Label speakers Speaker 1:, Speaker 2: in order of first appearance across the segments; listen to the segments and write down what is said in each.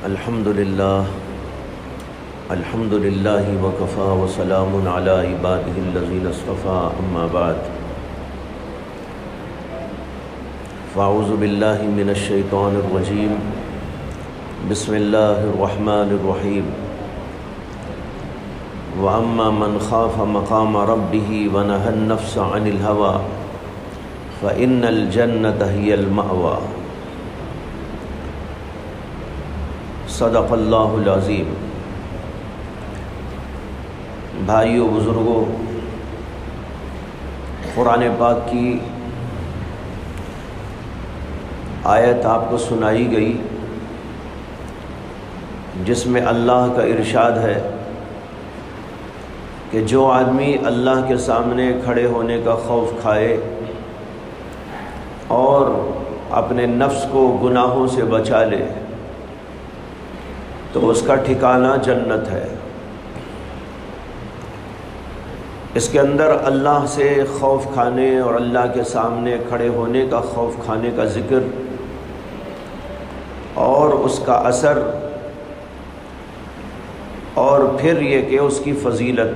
Speaker 1: الحمد للہ وکفا وسلام علی عبادہ الذین اصطفیٰ اما بعد فاعوذ باللہ من الشیطان الرجیم بسم اللہ الرحمن الرحیم وَأَمَّا مَنْ خَافَ مَقَامَ رَبِّهِ وَنَهَى النَّفْسَ عَنِ الْهَوَىٰ فَإِنَّ الْجَنَّةَ هِيَ الْمَأْوَىٰ۔ صدق اللہ العظیم۔ بھائیو بزرگوں، قرآن پاک کی آیت آپ کو سنائی گئی جس میں اللہ کا ارشاد ہے کہ جو آدمی اللہ کے سامنے کھڑے ہونے کا خوف کھائے اور اپنے نفس کو گناہوں سے بچا لے تو اس کا ٹھکانہ جنت ہے۔ اس کے اندر اللہ سے خوف کھانے اور اللہ کے سامنے کھڑے ہونے کا خوف کھانے کا ذکر اور اس کا اثر اور پھر یہ کہ اس کی فضیلت،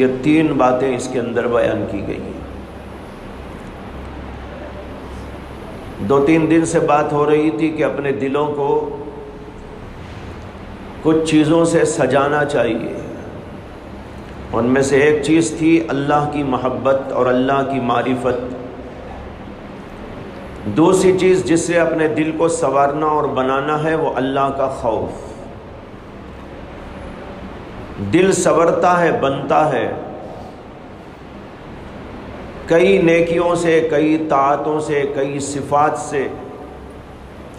Speaker 1: یہ تین باتیں اس کے اندر بیان کی گئی ہیں۔ 2-3 دن سے بات ہو رہی تھی کہ اپنے دلوں کو کچھ چیزوں سے سجانا چاہیے۔ ان میں سے ایک چیز تھی اللہ کی محبت اور اللہ کی معرفت۔ دوسری چیز جس سے اپنے دل کو سنوارنا اور بنانا ہے وہ اللہ کا خوف۔ دل سنورتا ہے، بنتا ہے کئی نیکیوں سے، کئی طاعتوں سے، کئی صفات سے،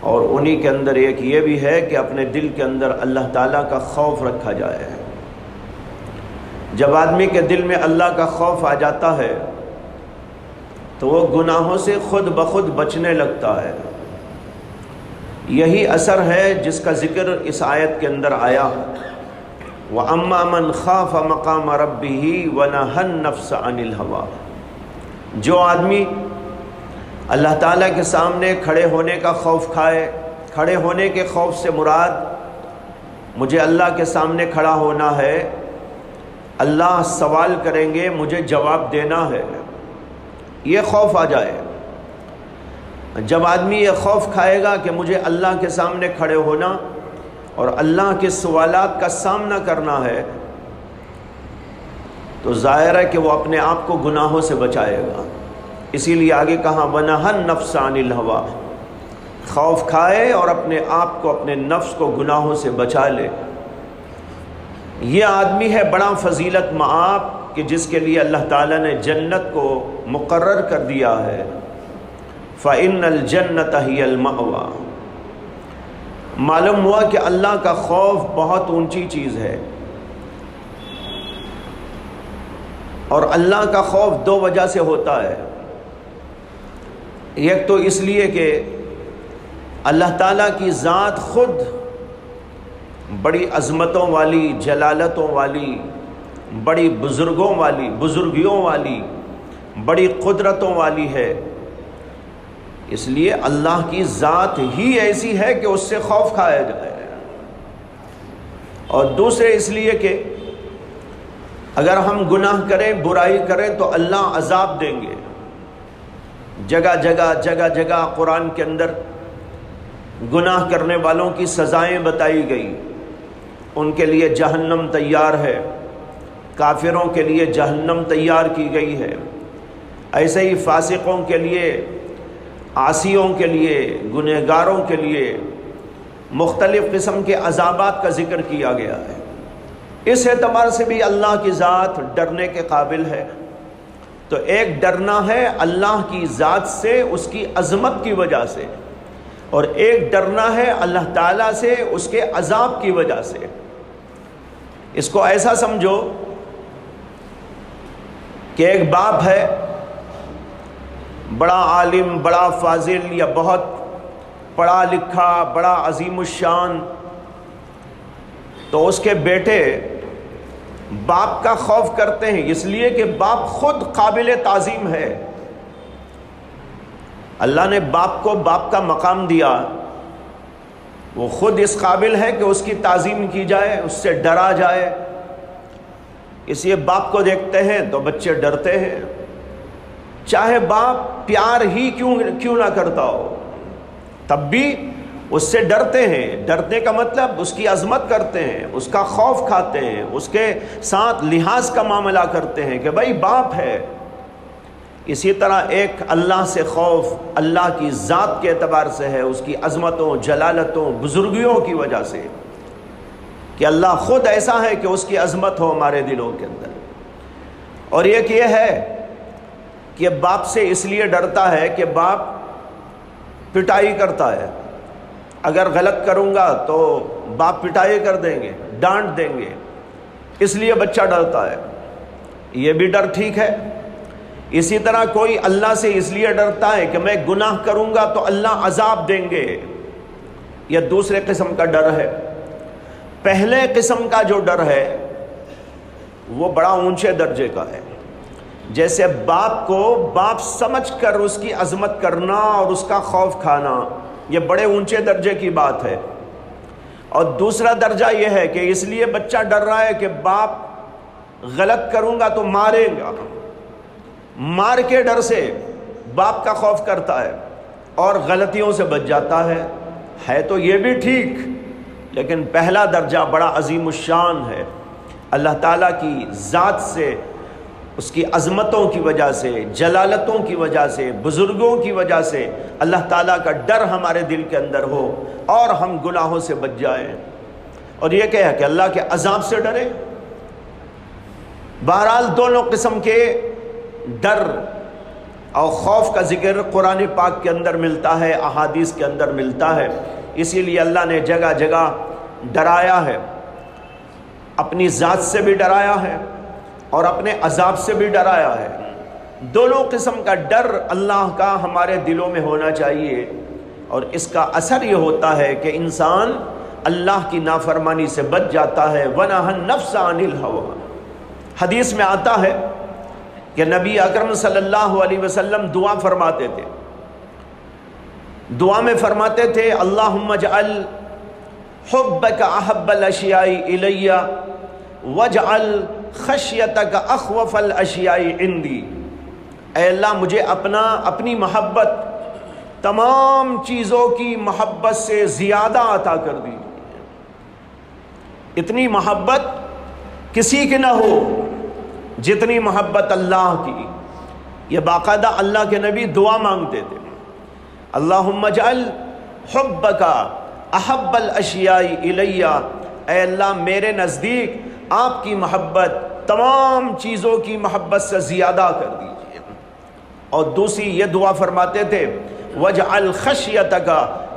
Speaker 1: اور انہی کے اندر ایک یہ بھی ہے کہ اپنے دل کے اندر اللہ تعالیٰ کا خوف رکھا جائے۔ جب آدمی کے دل میں اللہ کا خوف آ جاتا ہے تو وہ گناہوں سے خود بخود بچنے لگتا ہے۔ یہی اثر ہے جس کا ذکر اس آیت کے اندر آیا، وَأَمَّا مَنْ خَافَ مَقَامَ رَبِّهِ وَنَهَى النَّفْسَ عَنِ الْهَوَىٰ۔ جو آدمی اللہ تعالیٰ کے سامنے کھڑے ہونے کا خوف کھائے، کھڑے ہونے کے خوف سے مراد مجھے اللہ کے سامنے کھڑا ہونا ہے، اللہ سوال کریں گے، مجھے جواب دینا ہے، یہ خوف آ جائے۔ جب آدمی یہ خوف کھائے گا کہ مجھے اللہ کے سامنے کھڑے ہونا اور اللہ کے سوالات کا سامنا کرنا ہے تو ظاہر ہے کہ وہ اپنے آپ کو گناہوں سے بچائے گا۔ اسی لیے آگے کہا وَنَهَى النَّفْسَ عَنِ الْهَوَىٰ، خوف کھائے اور اپنے آپ کو، اپنے نفس کو گناہوں سے بچا لے۔ یہ آدمی ہے بڑا فضیلت مآب کہ جس کے لیے اللہ تعالیٰ نے جنت کو مقرر کر دیا ہے۔ فَإِنَّ الْجَنَّةَ هِيَ الْمَأْوَىٰ۔ معلوم ہوا کہ اللہ کا خوف بہت اونچی چیز ہے، اور اللہ کا خوف 2 وجہ سے ہوتا ہے۔ ایک تو اس لیے کہ اللہ تعالیٰ کی ذات خود بڑی عظمتوں والی، جلالتوں والی، بڑی بزرگیوں والی، بڑی قدرتوں والی ہے۔ اس لیے اللہ کی ذات ہی ایسی ہے کہ اس سے خوف کھایا جائے۔ اور دوسرے اس لیے کہ اگر ہم گناہ کریں، برائی کریں تو اللہ عذاب دیں گے۔ جگہ جگہ قرآن کے اندر گناہ کرنے والوں کی سزائیں بتائی گئی۔ ان کے لیے جہنم تیار ہے، کافروں کے لیے جہنم تیار کی گئی ہے۔ ایسے ہی فاسقوں کے لیے، عاصیوں کے لیے، گنہگاروں کے لیے مختلف قسم کے عذابات کا ذکر کیا گیا ہے۔ اس اعتبار سے بھی اللہ کی ذات ڈرنے کے قابل ہے۔ تو ایک ڈرنا ہے اللہ کی ذات سے، اس کی عظمت کی وجہ سے، اور ایک ڈرنا ہے اللہ تعالیٰ سے اس کے عذاب کی وجہ سے۔ اس کو ایسا سمجھو کہ ایک باپ ہے، بڑا عالم، بڑا فاضل، یا بہت پڑھا لکھا، بڑا عظیم الشان، تو اس کے بیٹے باپ کا خوف کرتے ہیں اس لیے کہ باپ خود قابل تعظیم ہے۔ اللہ نے باپ کو باپ کا مقام دیا، وہ خود اس قابل ہے کہ اس کی تعظیم کی جائے، اس سے ڈرا جائے۔ اس لیے باپ کو دیکھتے ہیں تو بچے ڈرتے ہیں، چاہے باپ پیار ہی کیوں نہ کرتا ہو، تب بھی اس سے ڈرتے ہیں۔ ڈرنے کا مطلب اس کی عظمت کرتے ہیں، اس کا خوف کھاتے ہیں، اس کے ساتھ لحاظ کا معاملہ کرتے ہیں کہ بھائی باپ ہے۔ اسی طرح ایک اللہ سے خوف اللہ کی ذات کے اعتبار سے ہے، اس کی عظمتوں، جلالتوں، بزرگیوں کی وجہ سے، کہ اللہ خود ایسا ہے کہ اس کی عظمت ہو ہمارے دلوں کے اندر۔ اور ایک یہ ہے کہ باپ سے اس لیے ڈرتا ہے کہ باپ پٹائی کرتا ہے، اگر غلط کروں گا تو باپ پٹائی کر دیں گے، ڈانٹ دیں گے، اس لیے بچہ ڈرتا ہے۔ یہ بھی ڈر ٹھیک ہے۔ اسی طرح کوئی اللہ سے اس لیے ڈرتا ہے کہ میں گناہ کروں گا تو اللہ عذاب دیں گے، یہ دوسرے قسم کا ڈر ہے۔ پہلے قسم کا جو ڈر ہے وہ بڑا اونچے درجے کا ہے، جیسے باپ کو باپ سمجھ کر اس کی عظمت کرنا اور اس کا خوف کھانا، یہ بڑے اونچے درجے کی بات ہے۔ اور دوسرا درجہ یہ ہے کہ اس لیے بچہ ڈر رہا ہے کہ باپ غلط کروں گا تو مارے گا، مار کے ڈر سے باپ کا خوف کرتا ہے اور غلطیوں سے بچ جاتا ہے تو یہ بھی ٹھیک، لیکن پہلا درجہ بڑا عظیم الشان ہے۔ اللہ تعالیٰ کی ذات سے، اس کی عظمتوں کی وجہ سے، جلالتوں کی وجہ سے، بزرگوں کی وجہ سے اللہ تعالیٰ کا ڈر ہمارے دل کے اندر ہو اور ہم گناہوں سے بچ جائیں۔ اور یہ کیا ہے کہ اللہ کے عذاب سے ڈرے۔ بہرحال دونوں قسم کے ڈر اور خوف کا ذکر قرآن پاک کے اندر ملتا ہے، احادیث کے اندر ملتا ہے۔ اسی لیے اللہ نے جگہ جگہ ڈرایا ہے، اپنی ذات سے بھی ڈرایا ہے اور اپنے عذاب سے بھی ڈرایا ہے۔ دونوں قسم کا ڈر اللہ کا ہمارے دلوں میں ہونا چاہیے، اور اس کا اثر یہ ہوتا ہے کہ انسان اللہ کی نافرمانی سے بچ جاتا ہے۔ وَنَهَا النَّفْسَ عَنِ الْهَوَىٰ، حدیث میں آتا ہے کہ نبی اکرم صلی اللہ علیہ وسلم دعا فرماتے تھے، دعا میں فرماتے تھے اللہم اجعل حبک احب الاشیاء الی واجعل خشیتک اخوف الاشیاء عندی، اے اللہ مجھے اپنی محبت تمام چیزوں کی محبت سے زیادہ عطا کر دی، اتنی محبت کسی کی نہ ہو جتنی محبت اللہ کی۔ یہ باقاعدہ اللہ کے نبی دعا مانگتے تھے، اللہم اجعل حبک احب الاشیاء الی، اے اللہ میرے نزدیک آپ کی محبت تمام چیزوں کی محبت سے زیادہ کر دیجیے۔ اور دوسری یہ دعا فرماتے تھے وَاجْعَلْ خَشْيَتَكَ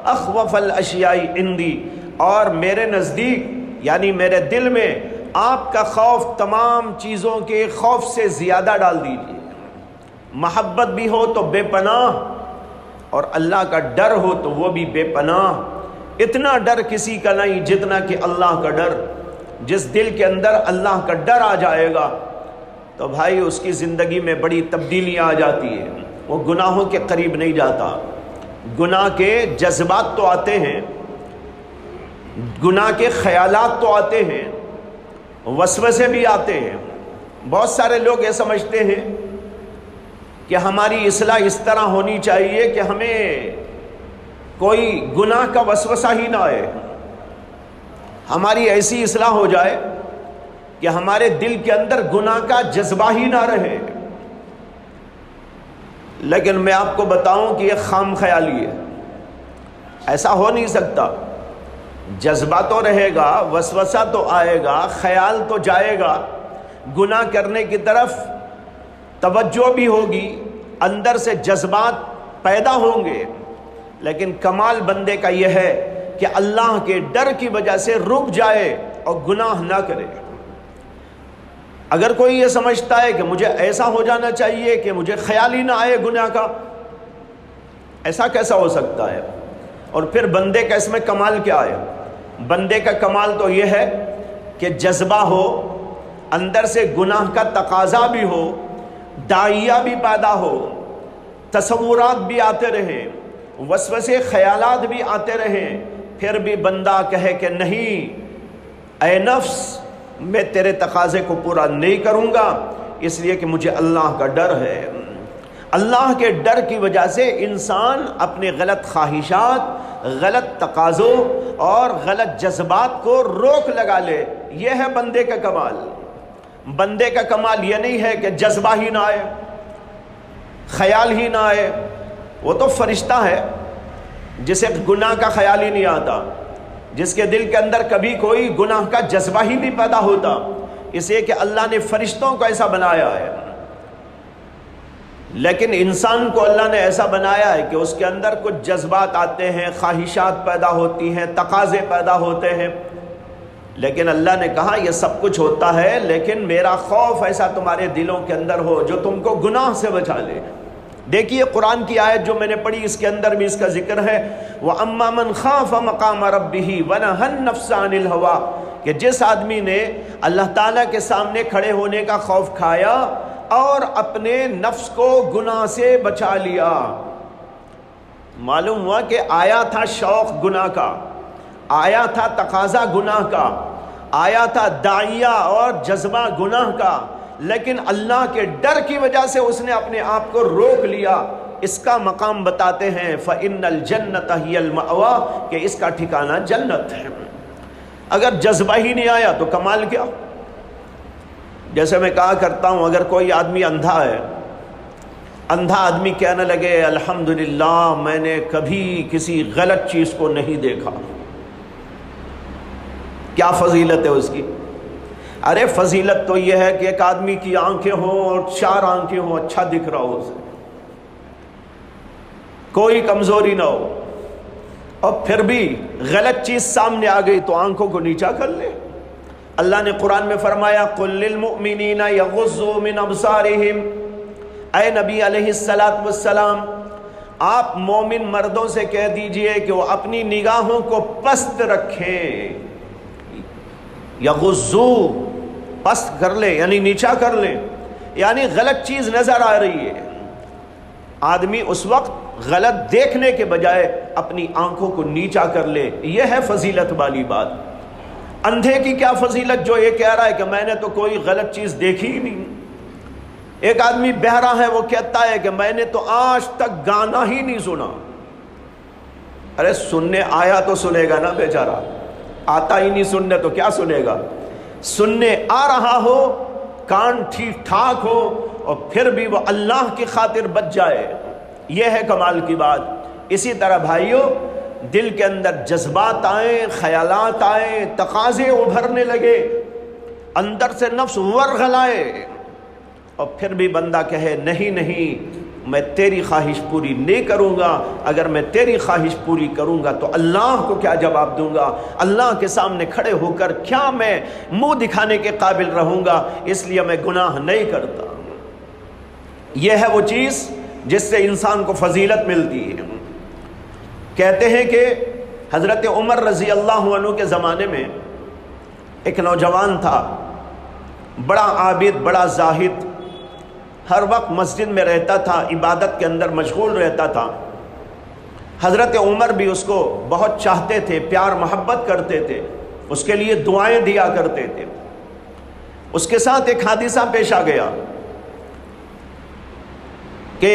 Speaker 1: أَخْوَفَ الْأَشْيَاءِ عِنْدِي، اور میرے نزدیک یعنی میرے دل میں آپ کا خوف تمام چیزوں کے خوف سے زیادہ ڈال دیجیے۔ محبت بھی ہو تو بے پناہ، اور اللہ کا ڈر ہو تو وہ بھی بے پناہ۔ اتنا ڈر کسی کا نہیں جتنا کہ اللہ کا ڈر۔ جس دل کے اندر اللہ کا ڈر آ جائے گا تو بھائی اس کی زندگی میں بڑی تبدیلیاں آ جاتی ہیں، وہ گناہوں کے قریب نہیں جاتا۔ گناہ کے جذبات تو آتے ہیں، گناہ کے خیالات تو آتے ہیں، وسوسے بھی آتے ہیں۔ بہت سارے لوگ یہ سمجھتے ہیں کہ ہماری اصلاح اس طرح ہونی چاہیے کہ ہمیں کوئی گناہ کا وسوسہ ہی نہ آئے، ہماری ایسی اصلاح ہو جائے کہ ہمارے دل کے اندر گناہ کا جذبہ ہی نہ رہے۔ لیکن میں آپ کو بتاؤں کہ یہ خام خیالی ہے، ایسا ہو نہیں سکتا۔ جذبہ تو رہے گا، وسوسہ تو آئے گا، خیال تو جائے گا، گناہ کرنے کی طرف توجہ بھی ہوگی، اندر سے جذبات پیدا ہوں گے، لیکن کمال بندے کا یہ ہے کہ اللہ کے ڈر کی وجہ سے رک جائے اور گناہ نہ کرے۔ اگر کوئی یہ سمجھتا ہے کہ مجھے ایسا ہو جانا چاہیے کہ مجھے خیال ہی نہ آئے گناہ کا، ایسا کیسا ہو سکتا ہے؟ اور پھر بندے کا اس میں کمال کیا ہے؟ بندے کا کمال تو یہ ہے کہ جذبہ ہو، اندر سے گناہ کا تقاضا بھی ہو، داعیہ بھی پیدا ہو، تصورات بھی آتے رہیں، وسوسے خیالات بھی آتے رہیں، پھر بھی بندہ کہے کہ نہیں اے نفس میں تیرے تقاضے کو پورا نہیں کروں گا، اس لیے کہ مجھے اللہ کا ڈر ہے۔ اللہ کے ڈر کی وجہ سے انسان اپنے غلط خواہشات، غلط تقاضوں اور غلط جذبات کو روک لگا لے۔ یہ ہے بندے کا کمال۔ بندے کا کمال یہ نہیں ہے کہ جذبہ ہی نہ آئے، خیال ہی نہ آئے۔ وہ تو فرشتہ ہے جسے گناہ کا خیال ہی نہیں آتا، جس کے دل کے اندر کبھی کوئی گناہ کا جذبہ ہی نہیں پیدا ہوتا، اس لیے کہ اللہ نے فرشتوں کو ایسا بنایا ہے۔ لیکن انسان کو اللہ نے ایسا بنایا ہے کہ اس کے اندر کچھ جذبات آتے ہیں، خواہشات پیدا ہوتی ہیں، تقاضے پیدا ہوتے ہیں، لیکن اللہ نے کہا یہ سب کچھ ہوتا ہے، لیکن میرا خوف ایسا تمہارے دلوں کے اندر ہو جو تم کو گناہ سے بچا لے۔ دیکھیے قرآن کی آیت جو میں نے پڑھی، اس کے اندر بھی اس کا ذکر ہے، وَأَمَّا مَنْ خَافَ مَقَامَ رَبِّهِ وَنَهَى النَّفْسَ عَنِ الْهَوَىٰ، کہ جس آدمی نے اللہ تعالیٰ کے سامنے کھڑے ہونے کا خوف کھایا اور اپنے نفس کو گناہ سے بچا لیا۔ معلوم ہوا کہ آیا تھا شوق گناہ کا، آیا تھا تقاضا گناہ کا، آیا تھا داعیہ اور جذبہ گناہ کا، لیکن اللہ کے ڈر کی وجہ سے اس نے اپنے آپ کو روک لیا۔ اس کا مقام بتاتے ہیں فَإِنَّ الْجَنَّةَ هِيَ الْمَأْوَىٰ، کہ اس کا ٹھکانہ جنت ہے۔ اگر جذبہ ہی نہیں آیا تو کمال کیا؟ جیسے میں کہا کرتا ہوں، اگر کوئی آدمی اندھا ہے، اندھا آدمی کہنے لگے الحمدللہ میں نے کبھی کسی غلط چیز کو نہیں دیکھا، کیا فضیلت ہے اس کی؟ ارے فضیلت تو یہ ہے کہ ایک آدمی کی آنکھیں ہوں اور 4 آنکھیں ہوں، اچھا دکھ رہا ہو، اسے کوئی کمزوری نہ ہو، اور پھر بھی غلط چیز سامنے آ گئی تو آنکھوں کو نیچا کر لے۔ اللہ نے قرآن میں فرمایا قُل لِّلْمُؤْمِنِينَ يَغُضُّوا مِنْ أَبْصَارِهِمْ، اے نبی علیہ السلام آپ مومن مردوں سے کہہ دیجئے کہ وہ اپنی نگاہوں کو پست رکھیں۔ یغضوا، پست کر لیں یعنی نیچا کر لیں، یعنی غلط چیز نظر آ رہی ہے، آدمی اس وقت غلط دیکھنے کے بجائے اپنی آنکھوں کو نیچا کر لے۔ یہ ہے فضیلت والی بات۔ اندھے کی کیا فضیلت جو یہ کہہ رہا ہے کہ میں نے تو کوئی غلط چیز دیکھی ہی نہیں۔ ایک آدمی بہرا ہے، وہ کہتا ہے کہ میں نے تو آج تک گانا ہی نہیں سنا۔ ارے سننے آیا تو سنے گا نا بیچارہ، آتا ہی نہیں سننے تو کیا سنے گا؟ سننے آ رہا ہو، کان ٹھیک ٹھاک ہو، اور پھر بھی وہ اللہ کی خاطر بچ جائے، یہ ہے کمال کی بات۔ اسی طرح بھائیوں، دل کے اندر جذبات آئیں، خیالات آئیں، تقاضے ابھرنے لگے، اندر سے نفس ورغلائے، اور پھر بھی بندہ کہے نہیں نہیں میں تیری خواہش پوری نہیں کروں گا، اگر میں تیری خواہش پوری کروں گا تو اللہ کو کیا جواب دوں گا؟ اللہ کے سامنے کھڑے ہو کر کیا میں منہ دکھانے کے قابل رہوں گا؟ اس لیے میں گناہ نہیں کرتا۔ یہ ہے وہ چیز جس سے انسان کو فضیلت ملتی ہے۔ کہتے ہیں کہ حضرت عمر رضی اللہ عنہ کے زمانے میں ایک نوجوان تھا، بڑا عابد، بڑا زاہد، ہر وقت مسجد میں رہتا تھا، عبادت کے اندر مشغول رہتا تھا۔ حضرت عمر بھی اس کو بہت چاہتے تھے، پیار محبت کرتے تھے، اس کے لیے دعائیں دیا کرتے تھے۔ اس کے ساتھ ایک حادثہ پیش آ گیا کہ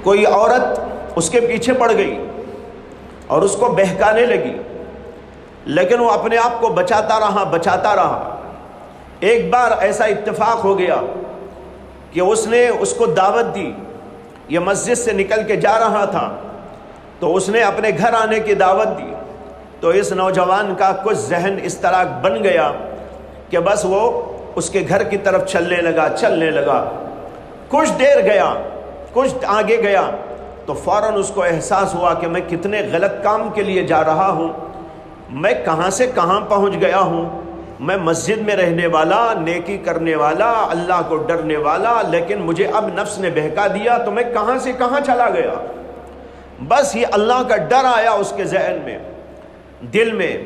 Speaker 1: کوئی عورت اس کے پیچھے پڑ گئی اور اس کو بہکانے لگی، لیکن وہ اپنے آپ کو بچاتا رہا۔ ایک بار ایسا اتفاق ہو گیا کہ اس نے اس کو دعوت دی، یہ مسجد سے نکل کے جا رہا تھا تو اس نے اپنے گھر آنے کی دعوت دی، تو اس نوجوان کا کچھ ذہن اس طرح بن گیا کہ بس وہ اس کے گھر کی طرف چلنے لگا۔ کچھ دیر گیا، کچھ آگے گیا تو فوراً اس کو احساس ہوا کہ میں کتنے غلط کام کے لیے جا رہا ہوں، میں کہاں سے کہاں پہنچ گیا ہوں۔ میں مسجد میں رہنے والا، نیکی کرنے والا، اللہ کو ڈرنے والا، لیکن مجھے اب نفس نے بہکا دیا تو میں کہاں سے کہاں چلا گیا۔ بس یہ اللہ کا ڈر آیا اس کے ذہن میں، دل میں،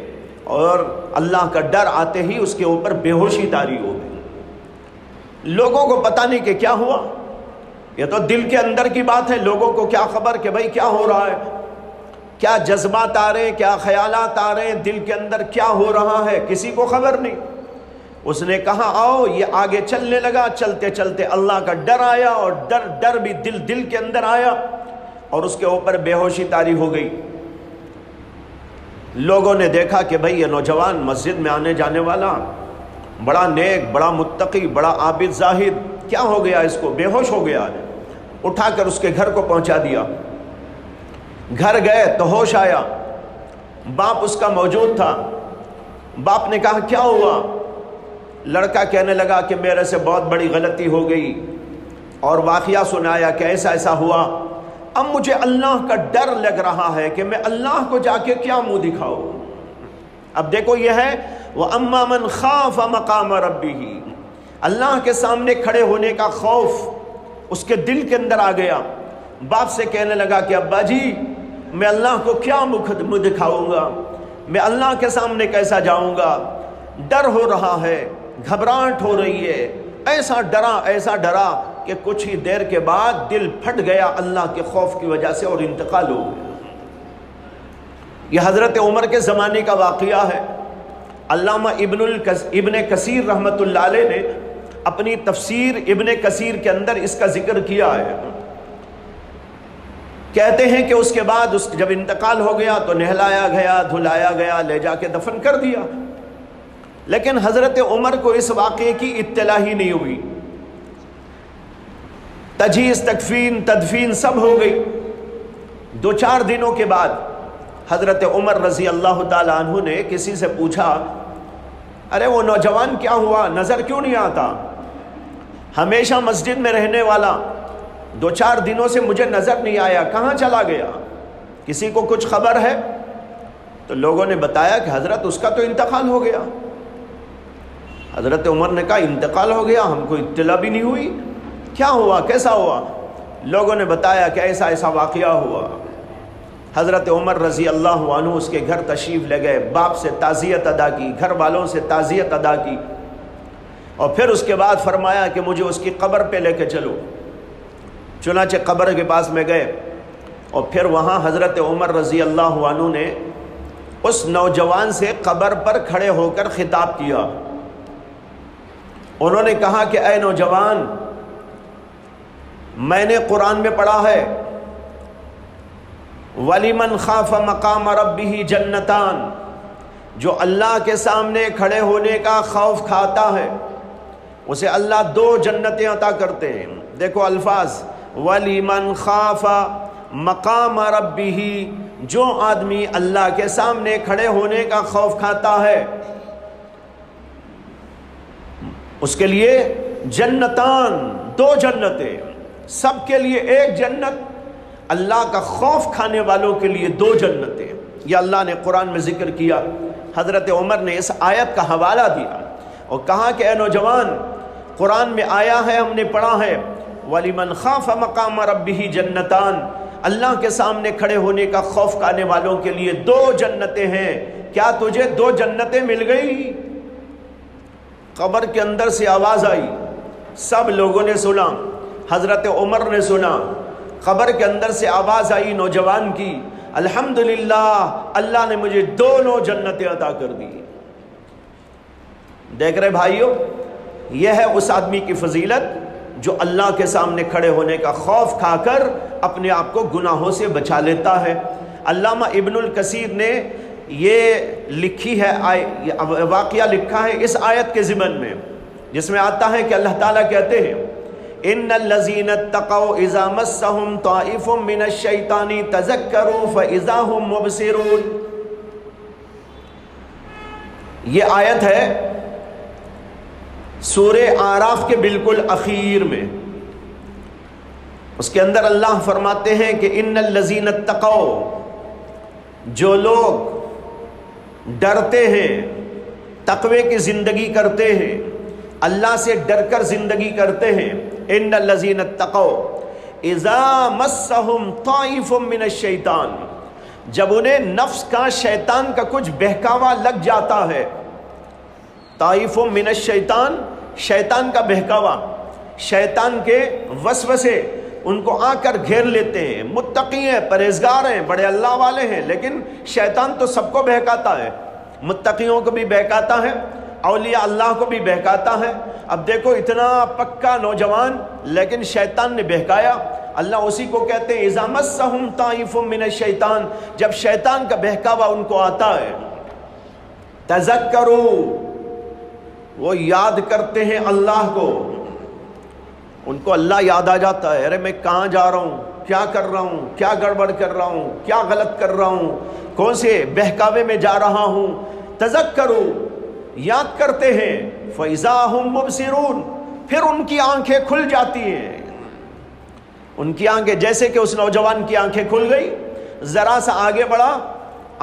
Speaker 1: اور اللہ کا ڈر آتے ہی اس کے اوپر بے ہوشی طاری ہو گئی۔ لوگوں کو پتہ نہیں کہ کیا ہوا، یہ تو دل کے اندر کی بات ہے، لوگوں کو کیا خبر کہ بھائی کیا ہو رہا ہے۔ کیا جذبات آ رہے ہیں، کیا خیالات آ رہے ہیں، دل کے اندر کیا ہو رہا ہے، کسی کو خبر نہیں۔ اس نے کہا آؤ، یہ آگے چلنے لگا، چلتے چلتے اللہ کا ڈر آیا، اور ڈر بھی دل کے اندر آیا، اور اس کے اوپر بے ہوشی طاری ہو گئی۔ لوگوں نے دیکھا کہ بھئی یہ نوجوان مسجد میں آنے جانے والا، بڑا نیک، بڑا متقی، بڑا عابد زاہد، کیا ہو گیا اس کو، بے ہوش ہو گیا ہے۔ اٹھا کر اس کے گھر کو پہنچا دیا۔ گھر گئے تو ہوش آیا، باپ اس کا موجود تھا۔ باپ نے کہا کیا ہوا؟ لڑکا کہنے لگا کہ میرے سے بہت بڑی غلطی ہو گئی، اور واقعہ سنایا کہ ایسا ایسا ہوا۔ اب مجھے اللہ کا ڈر لگ رہا ہے کہ میں اللہ کو جا کے کیا منہ دکھاؤں۔ اب دیکھو یہ ہے وَأَمَّا مَنْ خَافَ مَقَامَ رَبِّهِ، اللہ کے سامنے کھڑے ہونے کا خوف اس کے دل کے اندر آ گیا۔ باپ سے کہنے لگا کہ ابا جی میں اللہ کو کیا منہ دکھاؤں گا، میں اللہ کے سامنے کیسا جاؤں گا، ڈر ہو رہا ہے، گھبراہٹ ہو رہی ہے۔ ایسا ڈرا کہ کچھ ہی دیر کے بعد دل پھٹ گیا اللہ کے خوف کی وجہ سے، اور انتقال ہو گیا۔ یہ حضرت عمر کے زمانے کا واقعہ ہے۔ علامہ ابن کثیر رحمۃ اللہ علیہ نے اپنی تفسیر ابن کثیر کے اندر اس کا ذکر کیا ہے۔ کہتے ہیں کہ اس کے بعد جب انتقال ہو گیا تو نہلایا گیا، دھلایا گیا، لے جا کے دفن کر دیا، لیکن حضرت عمر کو اس واقعے کی اطلاع ہی نہیں ہوئی۔ تجہیز، تکفین، تدفین سب ہو گئی۔ 2-4 دنوں کے بعد حضرت عمر رضی اللہ تعالی عنہ نے کسی سے پوچھا، ارے وہ نوجوان کیا ہوا، نظر کیوں نہیں آتا؟ ہمیشہ مسجد میں رہنے والا 2-4 دنوں سے مجھے نظر نہیں آیا، کہاں چلا گیا؟ کسی کو کچھ خبر ہے؟ تو لوگوں نے بتایا کہ حضرت اس کا تو انتقال ہو گیا۔ حضرت عمر نے کہا انتقال ہو گیا، ہم کو اطلاع بھی نہیں ہوئی، کیا ہوا، کیسا ہوا؟ لوگوں نے بتایا کہ ایسا ایسا واقعہ ہوا۔ حضرت عمر رضی اللہ عنہ اس کے گھر تشریف لے گئے، باپ سے تعزیت ادا کی، گھر والوں سے تعزیت ادا کی، اور پھر اس کے بعد فرمایا کہ مجھے اس کی قبر پہ لے کے چلو۔ چنانچہ قبر کے پاس میں گئے، اور پھر وہاں حضرت عمر رضی اللہ عنہ نے اس نوجوان سے قبر پر کھڑے ہو کر خطاب کیا۔ انہوں نے کہا کہ اے نوجوان، میں نے قرآن میں پڑھا ہے وَلِمَنْ خَافَ مَقَامَ رَبِّهِ جَنَّتَانِ، جو اللہ کے سامنے کھڑے ہونے کا خوف کھاتا ہے اسے اللہ 2 جنتیں عطا کرتے ہیں۔ دیکھو الفاظ، وَلِمَنْ خَافَ مَقَامَ رَبِّهِ، جو آدمی اللہ کے سامنے کھڑے ہونے کا خوف کھاتا ہے اس کے لیے جنتان، 2 جنتیں، سب کے لیے 1 جنت، اللہ کا خوف کھانے والوں کے لیے 2 جنتیں۔ یہ اللہ نے قرآن میں ذکر کیا۔ حضرت عمر نے اس آیت کا حوالہ دیا اور کہا کہ اے نوجوان، قرآن میں آیا ہے، ہم نے پڑھا ہے وَلِمَنْ خَافَ مَقَامَ رَبِّهِ جَنَّتَانِ، اللہ کے سامنے کھڑے ہونے کا خوف کھانے والوں کے لیے 2 جنتیں ہیں۔ کیا تجھے 2 جنتیں مل گئی؟ قبر کے اندر سے آواز آئی، سب لوگوں نے سنا، حضرت عمر نے سنا، قبر کے اندر سے آواز آئی نوجوان کی، الحمدللہ اللہ نے مجھے 2 جنتیں عطا کر دی۔ دیکھ رہے بھائیوں، یہ ہے اس آدمی کی فضیلت جو اللہ کے سامنے کھڑے ہونے کا خوف کھا کر اپنے آپ کو گناہوں سے بچا لیتا ہے۔ علامہ ابن الکثیر نے یہ لکھی ہے، واقعہ لکھا ہے اس آیت کے ضمن میں، جس میں آتا ہے کہ اللہ تعالیٰ کہتے ہیں ان الذین اتقوا اذا مسهم طائف من الشیطان تذکروا فاذا هم مبصرون۔ یہ آیت ہے سورہ اعراف کے بالکل اخیر میں، اس کے اندر اللہ فرماتے ہیں کہ ان الذین اتقوا، جو لوگ ڈرتے ہیں، تقوی کی زندگی کرتے ہیں، اللہ سے ڈر کر زندگی کرتے ہیں، ان الذین اتقوا اذا مسهم طائف من الشیطان، جب انہیں نفس کا، شیطان کا کچھ بہکاوا لگ جاتا ہے، طائف من الشیطان، شیطان کا بہکاوا، شیطان کے وسوسے، ان کو آ کر گھیر لیتے ہیں. متقی ہیں، پرہیزگار ہیں، بڑے اللہ والے ہیں، لیکن شیطان تو سب کو بہکاتا ہے. متقیوں کو بھی بہکاتا ہے، اولیاء اللہ کو بھی بہکاتا ہے. اب دیکھو اتنا پکا نوجوان لیکن شیطان نے بہکایا. اللہ اسی کو کہتے ہیں اذا مسہم طائف من الشیطان، جب شیطان کا بہکاوا ان کو آتا ہے. تذکروا، وہ یاد کرتے ہیں اللہ کو، ان کو اللہ یاد آ جاتا ہے. ارے میں کہاں جا رہا ہوں، کیا کر رہا ہوں، کیا گڑبڑ کر رہا ہوں، کیا غلط کر رہا ہوں، کون سے بہکاوے میں جا رہا ہوں. تذکروا، یاد کرتے ہیں. فَإِذَا هُمْ مُبْصِرُونَ، پھر ان کی آنکھیں کھل جاتی ہیں. ان کی آنکھیں، جیسے کہ اس نوجوان کی آنکھیں کھل گئی، ذرا سا آگے بڑھا،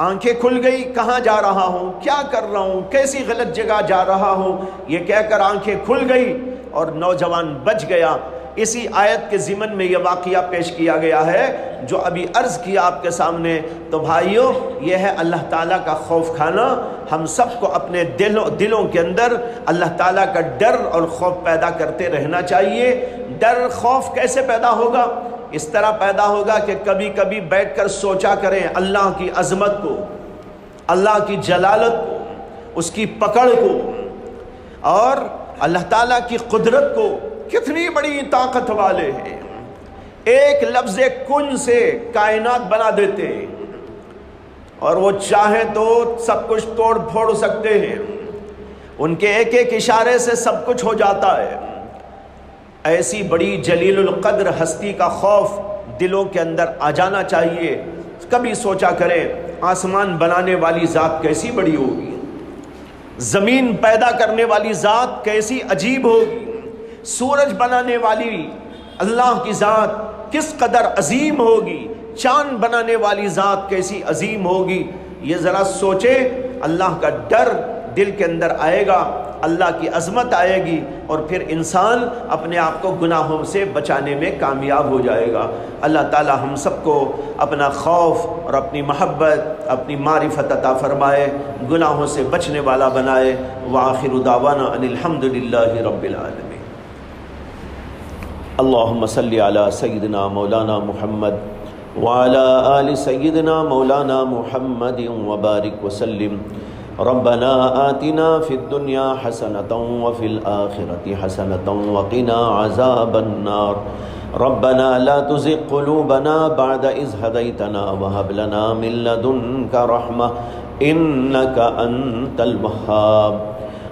Speaker 1: آنکھیں کھل گئی، کہاں جا رہا ہوں، کیا کر رہا ہوں، کیسی غلط جگہ جا رہا ہوں، یہ کہہ کر آنکھیں کھل گئی اور نوجوان بچ گیا. اسی آیت کے ضمن میں یہ واقعہ پیش کیا گیا ہے جو ابھی عرض کیا آپ کے سامنے. تو بھائیو، یہ ہے اللہ تعالیٰ کا خوف کھانا. ہم سب کو اپنے دلوں کے اندر اللہ تعالیٰ کا ڈر اور خوف پیدا کرتے رہنا چاہیے. ڈر خوف کیسے پیدا ہوگا؟ اس طرح پیدا ہوگا کہ کبھی کبھی بیٹھ کر سوچا کریں اللہ کی عظمت کو، اللہ کی جلالت کو، اس کی پکڑ کو، اور اللہ تعالیٰ کی قدرت کو. کتنی بڑی طاقت والے ہیں. ایک لفظ کن سے کائنات بنا دیتے ہیں اور وہ چاہیں تو سب کچھ توڑ پھوڑ سکتے ہیں. ان کے ایک ایک اشارے سے سب کچھ ہو جاتا ہے. ایسی بڑی جلیل القدر ہستی کا خوف دلوں کے اندر آ جانا چاہیے. کبھی سوچا کریں آسمان بنانے والی ذات کیسی بڑی ہوگی، زمین پیدا کرنے والی ذات کیسی عجیب ہوگی، سورج بنانے والی اللہ کی ذات کس قدر عظیم ہوگی، چاند بنانے والی ذات کیسی عظیم ہوگی. یہ ذرا سوچے، اللہ کا ڈر دل کے اندر آئے گا، اللہ کی عظمت آئے گی، اور پھر انسان اپنے آپ کو گناہوں سے بچانے میں کامیاب ہو جائے گا. اللہ تعالی ہم سب کو اپنا خوف اور اپنی محبت، اپنی معرفت عطا فرمائے، گناہوں سے بچنے والا بنائے. وآخر دعوانا ان الحمد للہ رب العالمین. اللہم صلی علی سیدنا مولانا محمد وعلی آل سیدنا مولانا محمد وبارک وسلم. ربنا آتنا فی الدنیا حسنة وفی الآخرة حسنة وقنا عذاب النار. ربنا لا تزغ قلوبنا بعد إذ هديتنا وهب لنا من لدنك رحمة إنك أنت الوهاب.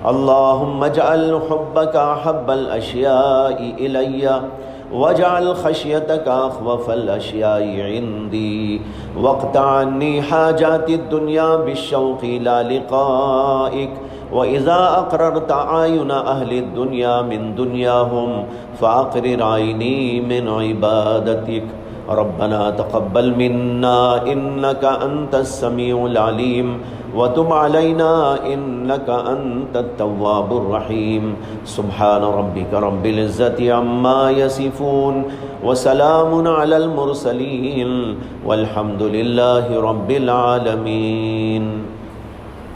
Speaker 1: اللهم اجعل حبك أحب الأشياء إلي واجعل خشيتك أخوف الأشياء عندي واقطع عني حاجات الدنيا بالشوق إلى لقائك. وإذا أقررت أعين أهل الدنيا من دنياهم فأقرر عيني من عبادتك. ربنا تقبل منا إنك أنت السميع العليم وتب علينا إنك أنت التواب الرحيم. سبحان ربك رب العزة عما يصفون وسلام على المرسلين والحمد لله رب العالمين.